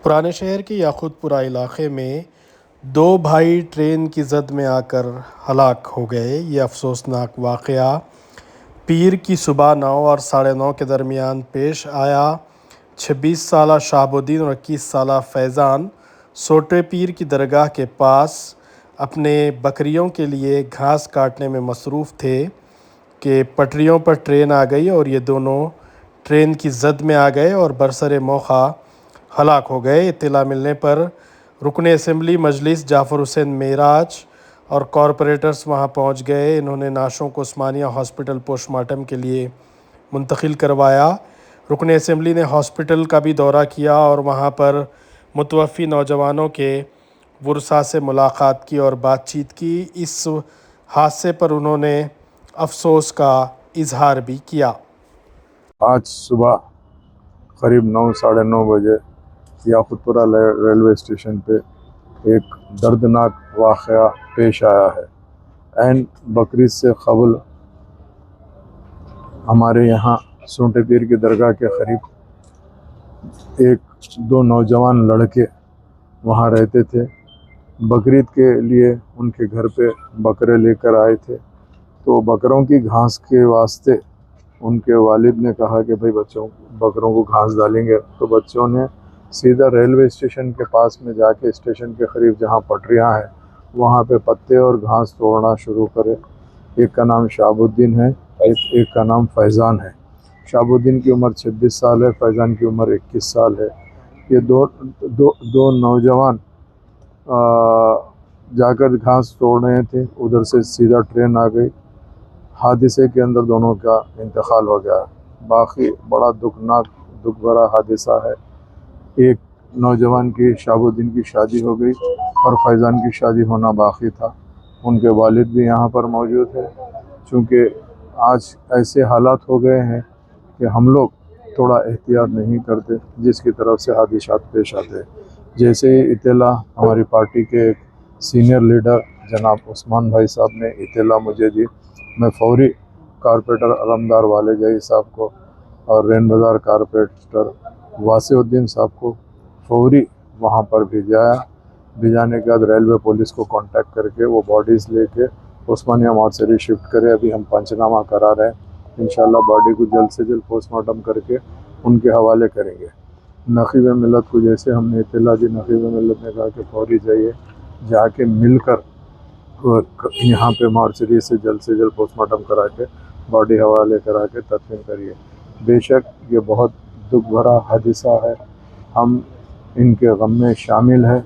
پرانے شہر کے یاقوت پورہ علاقے میں دو بھائی ٹرین کی زد میں آ کر ہلاک ہو گئے۔ یہ افسوسناک واقعہ پیر کی صبح 9 اور 9:30 کے درمیان پیش آیا۔ 26 سالہ شہاب الدین اور 21 سالہ فیضان سوٹے پیر کی درگاہ کے پاس اپنے بکریوں کے لیے گھاس کاٹنے میں مصروف تھے کہ پٹریوں پر ٹرین آ گئی اور یہ دونوں ٹرین کی زد میں آ گئے اور برسر موقع ہلاک ہو گئے۔ اطلاع ملنے پر رکن اسمبلی مجلس جعفر حسین معراج اور کارپوریٹرز وہاں پہنچ گئے۔ انہوں نے نعشوں کو عثمانیہ ہاسپٹل پوسٹ مارٹم کے لیے منتقل کروایا۔ رکن اسمبلی نے ہاسپٹل کا بھی دورہ کیا اور وہاں پر متوفی نوجوانوں کے ورثاء سے ملاقات کی اور بات چیت کی۔ اس حادثے پر انہوں نے افسوس کا اظہار بھی کیا۔ آج صبح قریب 9 بجے یاقوت پورہ ریلوے اسٹیشن پہ ایک دردناک واقعہ پیش آیا ہے۔ عین بقرعید سے قبل ہمارے یہاں سوٹے پیر کی درگاہ کے قریب دو نوجوان لڑکے وہاں رہتے تھے۔ بقرعید کے لیے ان کے گھر پہ بکرے لے کر آئے تھے، تو بکروں کی گھاس کے واسطے ان کے والد نے کہا کہ بھائی بکروں کو گھاس ڈالیں گے، تو بچوں نے سیدھا ریلوے اسٹیشن کے پاس میں جا کے اسٹیشن کے قریب جہاں پٹریاں ہیں وہاں پہ پتے اور گھاس توڑنا شروع کرے۔ ایک کا نام شہاب الدین ہے، ایک کا نام فیضان ہے۔ شہاب الدین کی عمر 26 سال ہے، فیضان کی عمر 21 سال ہے۔ یہ دو نوجوان جا کر گھاس توڑ رہے تھے، ادھر سے سیدھا ٹرین آ گئی۔ حادثے کے اندر دونوں کا انتقال ہو گیا۔ باقی بڑا دکھ بھرا حادثہ ہے۔ ایک نوجوان کی شہاب الدین کی شادی ہو گئی اور فیضان کی شادی ہونا باقی تھا۔ ان کے والد بھی یہاں پر موجود ہے۔ چونکہ آج ایسے حالات ہو گئے ہیں کہ ہم لوگ تھوڑا احتیاط نہیں کرتے، جس کی طرف سے حادثات پیش آتے ہیں۔ جیسے ہی اطلاع ہماری پارٹی کے ایک سینئر لیڈر جناب عثمان بھائی صاحب نے اطلاع مجھے دی، میں فوری کارپوریٹر علمدار والد صاحب کو اور رین بازار کارپوریٹر واسع الدین صاحب کو فوری وہاں پر بھیجانے کے بعد ریلوے پولیس کو کانٹیکٹ کر کے وہ باڈیز لے کے عثمانیہ مارچری شفٹ کرے۔ ابھی ہم پنچنامہ کرا رہے ہیں، انشاءاللہ باڈی کو جلد سے جلد پوسٹ مارٹم کر کے ان کے حوالے کریں گے۔ نقیب ملت کو جیسے ہم نے اطلاع دی، نقیب ملت نے کہا کہ فوری جائیے، جا کے مل کر یہاں پہ مارچری سے جلد پوسٹ مارٹم کرا کے باڈی حوالے کرا کے تدفین کریے۔ بے شک یہ بہت دکھ بھرا حادثہ ہے، ہم ان کے غم میں شامل ہیں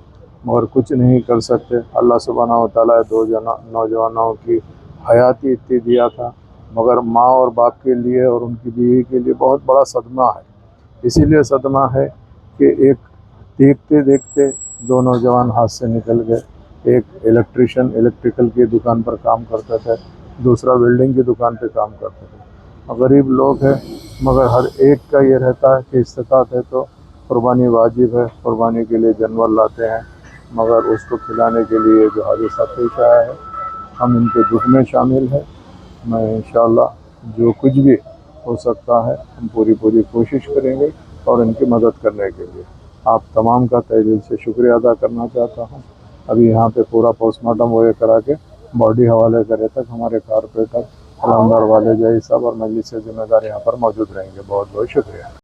مگر کچھ نہیں کر سکتے۔ اللہ سبحانہ و تعالیٰ دو نوجوانوں کی حیاتی اتنی دیا تھا، مگر ماں اور باپ کے لیے اور ان کی بیوی کے لیے بہت بڑا صدمہ ہے۔ اسی لیے صدمہ ہے کہ ایک دیکھتے دیکھتے دو نوجوان ہاتھ سے نکل گئے۔ ایک الیکٹریکل کی دکان پر کام کرتا تھا، دوسرا ویلڈنگ کی دکان پہ کام کرتا تھا۔ غریب لوگ ہیں مگر ہر ایک کا یہ رہتا ہے کہ استطاعت ہے تو قربانی واجب ہے، قربانی کے لیے جانور لاتے ہیں، مگر اس کو کھلانے کے لیے جو حادثہ پیش آیا ہے ہم ان کے دکھ میں شامل ہیں۔ میں انشاءاللہ جو کچھ بھی ہو سکتا ہے ہم پوری کوشش کریں گے اور ان کی مدد کرنے کے لیے آپ تمام کا تہہ دل سے شکریہ ادا کرنا چاہتا ہوں۔ ابھی یہاں پہ پورا پوسٹ مارٹم وغیرہ کرا کے باڈی حوالے کرے تک ہمارے کارپوریٹر علمدار والد صاحب اور مجلس سے ذمہ دار یہاں پر موجود رہیں گے۔ بہت بہت شکریہ۔